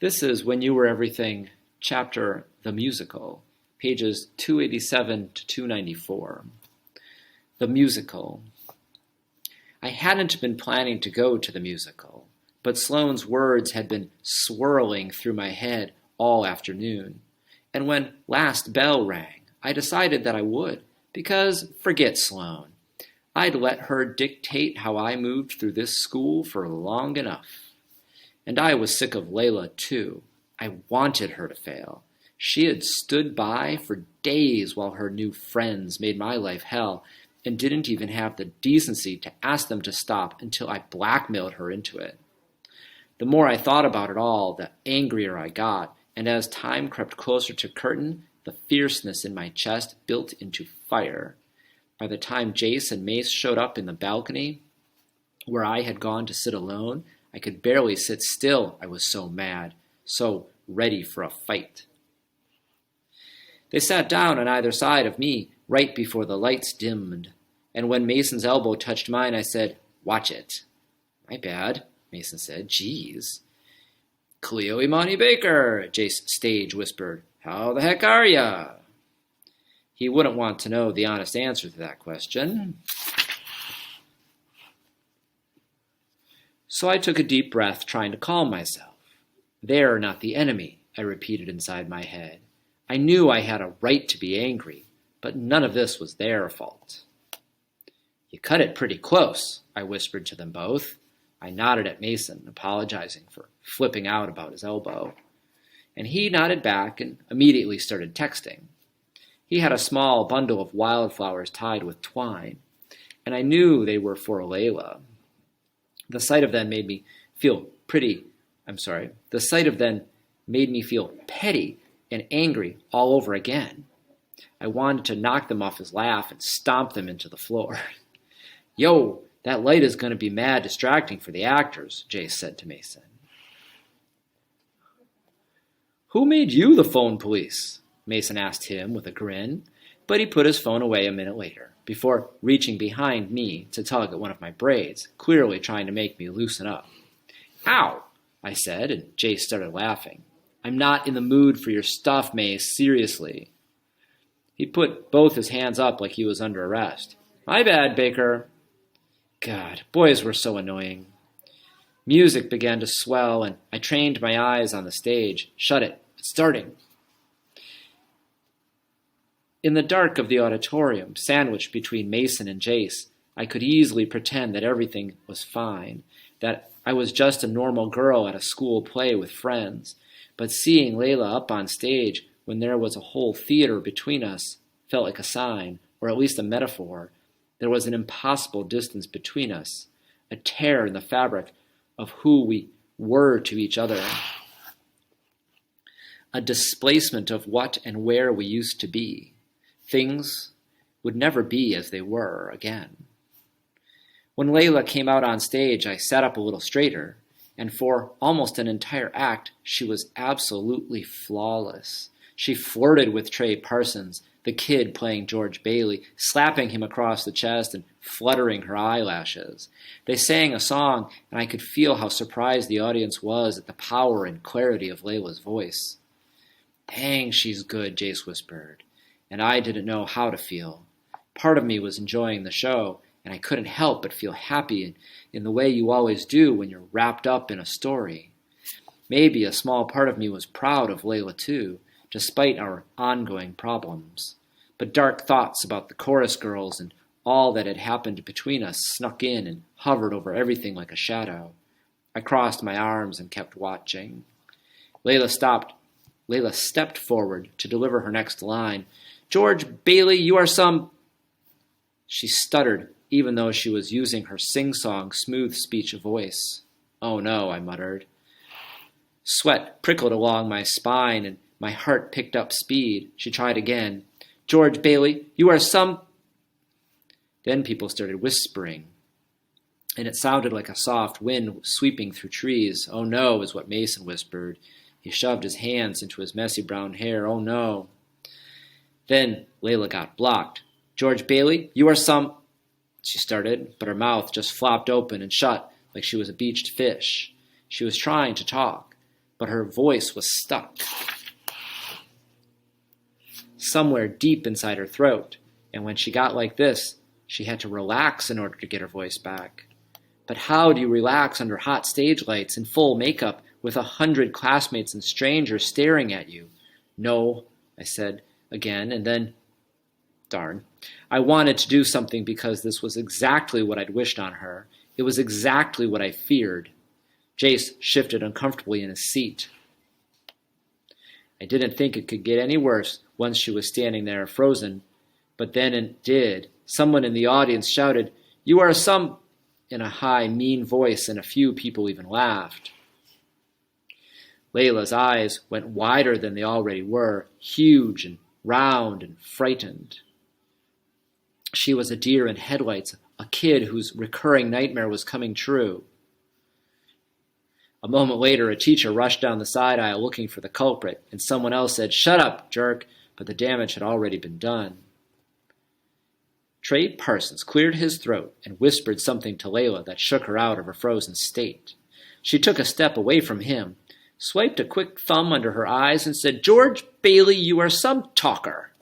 This is When You Were Everything, chapter The Musical, pages 287 to 294. The Musical. I hadn't been planning to go to the musical, but Sloane's words had been swirling through my head all afternoon. And when last bell rang, I decided that I would, because forget Sloane. I'd let her dictate how I moved through this school for long enough. And I was sick of Layla, too. I wanted her to fail. She had stood by for days while her new friends made my life hell and didn't even have the decency to ask them to stop until I blackmailed her into it. The more I thought about it all, the angrier I got, and as time crept closer to curtain, the fierceness in my chest built into fire. By the time Jace and Mace showed up in the balcony, where I had gone to sit alone, I could barely sit still. I was so mad, so ready for a fight. They sat down on either side of me right before the lights dimmed, and when Mason's elbow touched mine, I said, "Watch it." "My bad," Mason said. "Geez." "Cleo Imani Baker," Jace stage whispered. "How the heck are ya?" He wouldn't want to know the honest answer to that question. So I took a deep breath, trying to calm myself. "They're not the enemy," I repeated inside my head. I knew I had a right to be angry, but none of this was their fault. "You cut it pretty close," I whispered to them both. I nodded at Mason, apologizing for flipping out about his elbow. And he nodded back and immediately started texting. He had a small bundle of wildflowers tied with twine, and I knew they were for Layla. The sight of them made me feel petty and angry all over again. I wanted to knock them off his lap and stomp them into the floor. "Yo, that light is going to be mad distracting for the actors," Jace said to Mason. "Who made you the phone police?" Mason asked him with a grin, but he put his phone away a minute later, before reaching behind me to tug at one of my braids, clearly trying to make me loosen up. "Ow!" I said, and Jace started laughing. "I'm not in the mood for your stuff, Mace, seriously." He put both his hands up like he was under arrest. "My bad, Baker." God, boys were so annoying. Music began to swell, and I trained my eyes on the stage. "Shut it. It's starting." In the dark of the auditorium, sandwiched between Mason and Jace, I could easily pretend that everything was fine, that I was just a normal girl at a school play with friends. But seeing Layla up on stage when there was a whole theater between us felt like a sign, or at least a metaphor. There was an impossible distance between us, a tear in the fabric of who we were to each other, a displacement of what and where we used to be. Things would never be as they were again. When Layla came out on stage, I sat up a little straighter, and for almost an entire act, she was absolutely flawless. She flirted with Trey Parsons, the kid playing George Bailey, slapping him across the chest and fluttering her eyelashes. They sang a song, and I could feel how surprised the audience was at the power and clarity of Layla's voice. "Dang, she's good," Jace whispered, and I didn't know how to feel. Part of me was enjoying the show, and I couldn't help but feel happy in the way you always do when you're wrapped up in a story. Maybe a small part of me was proud of Layla too, despite our ongoing problems. But dark thoughts about the chorus girls and all that had happened between us snuck in and hovered over everything like a shadow. I crossed my arms and kept watching. Layla stepped forward to deliver her next line. "George Bailey, you are some..." She stuttered, even though she was using her sing-song, smooth speech voice. "Oh no," I muttered. Sweat prickled along my spine, and my heart picked up speed. She tried again. "George Bailey, you are some..." Then people started whispering, and it sounded like a soft wind sweeping through trees. "Oh no," is what Mason whispered. He shoved his hands into his messy brown hair. "Oh no." Then Layla got blocked. "George Bailey, you are some..." She started, but her mouth just flopped open and shut like she was a beached fish. She was trying to talk, but her voice was stuck somewhere deep inside her throat, and when she got like this, she had to relax in order to get her voice back. But how do you relax under hot stage lights in full makeup with 100 classmates and strangers staring at you? No, I said again, and then, darn, I wanted to do something because this was exactly what I'd wished on her. It was exactly what I feared. Jace shifted uncomfortably in his seat. I didn't think it could get any worse once she was standing there frozen, but then it did. Someone in the audience shouted, "You are some," in a high, mean voice, and a few people even laughed. Layla's eyes went wider than they already were, huge and round and frightened. She was a deer in headlights, a kid whose recurring nightmare was coming true. A moment later, a teacher rushed down the side aisle looking for the culprit, and someone else said, "Shut up, jerk," but the damage had already been done. Trey Parsons cleared his throat and whispered something to Layla that shook her out of her frozen state. She took a step away from him, swiped a quick thumb under her eyes, and said, "George Bailey, you are some talker."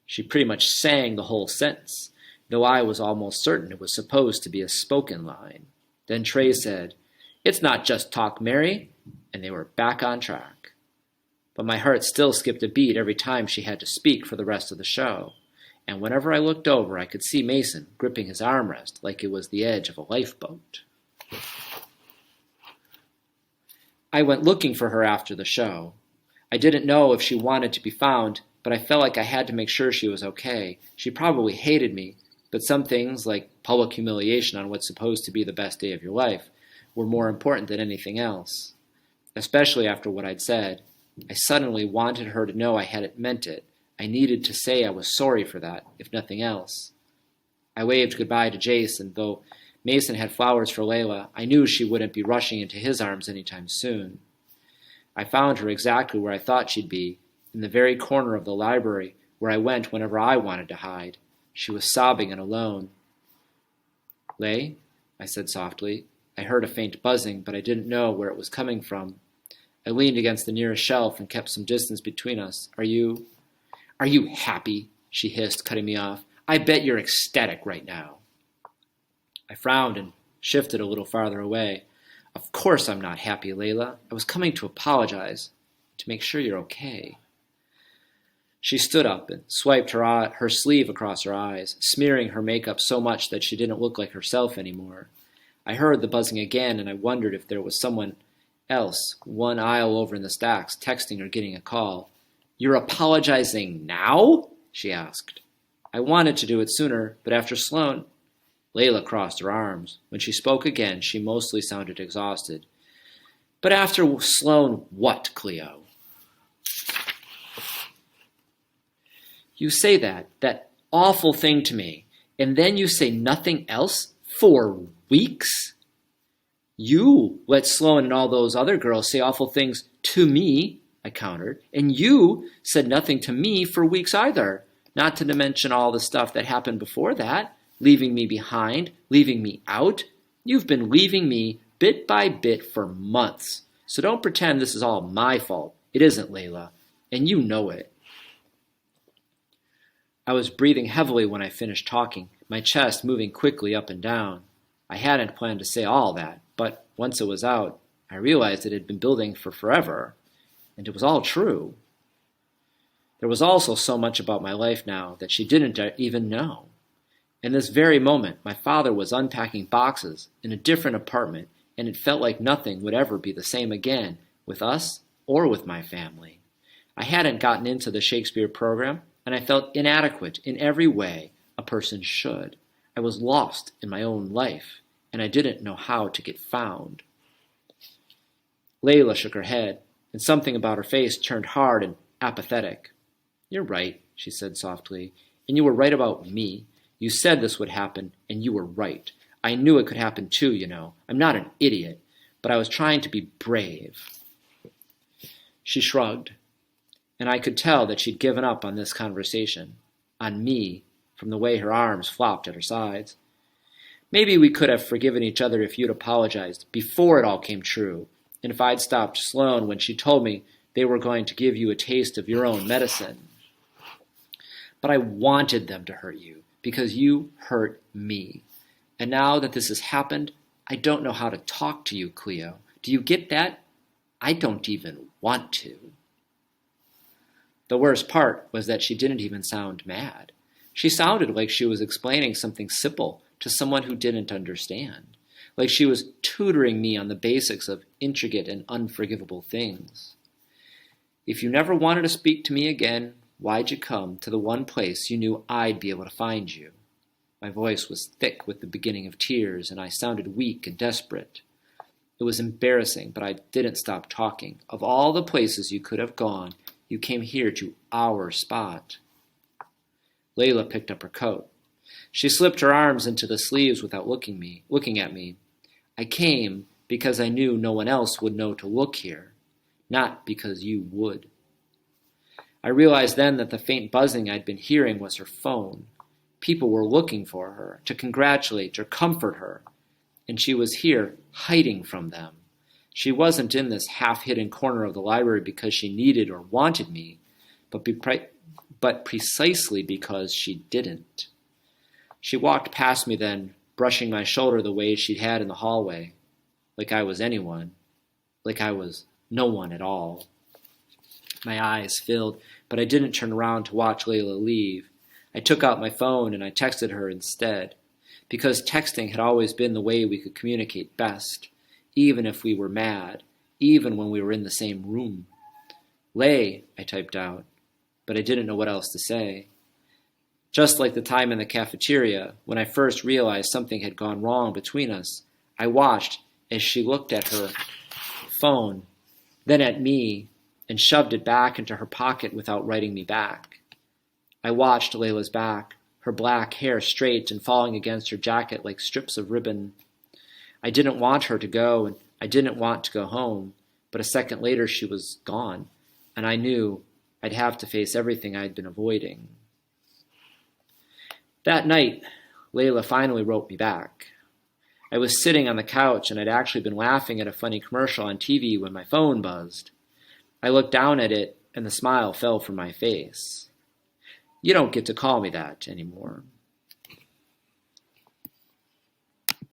She pretty much sang the whole sentence, though I was almost certain it was supposed to be a spoken line. Then Trey said, "It's not just talk, Mary," and they were back on track. But my heart still skipped a beat every time she had to speak for the rest of the show, and whenever I looked over, I could see Mason gripping his armrest like it was the edge of a lifeboat. I went looking for her after the show. I didn't know if she wanted to be found, but I felt like I had to make sure she was okay. She probably hated me, but some things, like public humiliation on what's supposed to be the best day of your life, were more important than anything else. Especially after what I'd said. I suddenly wanted her to know I hadn't meant it. I needed to say I was sorry for that, if nothing else. I waved goodbye to Jace, and though Mason had flowers for Layla, I knew she wouldn't be rushing into his arms anytime soon. I found her exactly where I thought she'd be, in the very corner of the library where I went whenever I wanted to hide. She was sobbing and alone. "Lay," I said softly. I heard a faint buzzing, but I didn't know where it was coming from. I leaned against the nearest shelf and kept some distance between us. Are you happy?" she hissed, cutting me off. "I bet you're ecstatic right now." I frowned and shifted a little farther away. "Of course I'm not happy, Layla. I was coming to apologize, to make sure you're okay." She stood up and swiped her sleeve across her eyes, smearing her makeup so much that she didn't look like herself anymore. I heard the buzzing again, and I wondered if there was someone else, one aisle over in the stacks, texting or getting a call. "You're apologizing now?" she asked. I wanted to do it sooner, but after Sloan... Layla crossed her arms. When she spoke again, she mostly sounded exhausted. "But after Sloan what, Cleo?" "You say that awful thing to me, and then you say nothing else for weeks?" "You let Sloan and all those other girls say awful things to me," I countered, "and you said nothing to me for weeks either, not to mention all the stuff that happened before that, leaving me behind, leaving me out. You've been leaving me bit by bit for months, so don't pretend this is all my fault. It isn't, Layla, and you know it." I was breathing heavily when I finished talking, my chest moving quickly up and down. I hadn't planned to say all that, but once it was out, I realized it had been building for forever, and it was all true. There was also so much about my life now that she didn't even know. In this very moment, my father was unpacking boxes in a different apartment, and it felt like nothing would ever be the same again, with us or with my family. I hadn't gotten into the Shakespeare program, and I felt inadequate in every way a person should. I was lost in my own life, and I didn't know how to get found. Layla shook her head, and something about her face turned hard and apathetic. "You're right," she said softly, "and you were right about me. You said this would happen, and you were right. I knew it could happen too, you know. I'm not an idiot, but I was trying to be brave." She shrugged, and I could tell that she'd given up on this conversation, on me, from the way her arms flopped at her sides. "Maybe we could have forgiven each other if you'd apologized before it all came true, and if I'd stopped Sloan when she told me they were going to give you a taste of your own medicine. But I wanted them to hurt you because you hurt me. And now that this has happened, I don't know how to talk to you, Cleo. Do you get that? I don't even want to. The worst part was that she didn't even sound mad. She sounded like she was explaining something simple to someone who didn't understand, like she was tutoring me on the basics of intricate and unforgivable things. If you never wanted to speak to me again, why'd you come to the one place you knew I'd be able to find you? My voice was thick with the beginning of tears, and I sounded weak and desperate. It was embarrassing, but I didn't stop talking. Of all the places you could have gone, you came here to our spot. Layla picked up her coat. She slipped her arms into the sleeves without looking at me. I came because I knew no one else would know to look here, not because you would. I realized then that the faint buzzing I'd been hearing was her phone. People were looking for her, to congratulate or comfort her, and she was here hiding from them. She wasn't in this half-hidden corner of the library because she needed or wanted me, but precisely because she didn't. She walked past me then, brushing my shoulder the way she'd had in the hallway, like I was anyone, like I was no one at all. My eyes filled, but I didn't turn around to watch Layla leave. I took out my phone and I texted her instead, because texting had always been the way we could communicate best, even if we were mad, even when we were in the same room. Lay, I typed out, but I didn't know what else to say. Just like the time in the cafeteria, when I first realized something had gone wrong between us, I watched as she looked at her phone, then at me, and shoved it back into her pocket without writing me back. I watched Layla's back, her black hair straight and falling against her jacket like strips of ribbon. I didn't want her to go, and I didn't want to go home, but a second later she was gone, and I knew I'd have to face everything I'd been avoiding. That night, Layla finally wrote me back. I was sitting on the couch, and I'd actually been laughing at a funny commercial on TV when my phone buzzed. I looked down at it, and the smile fell from my face. You don't get to call me that anymore.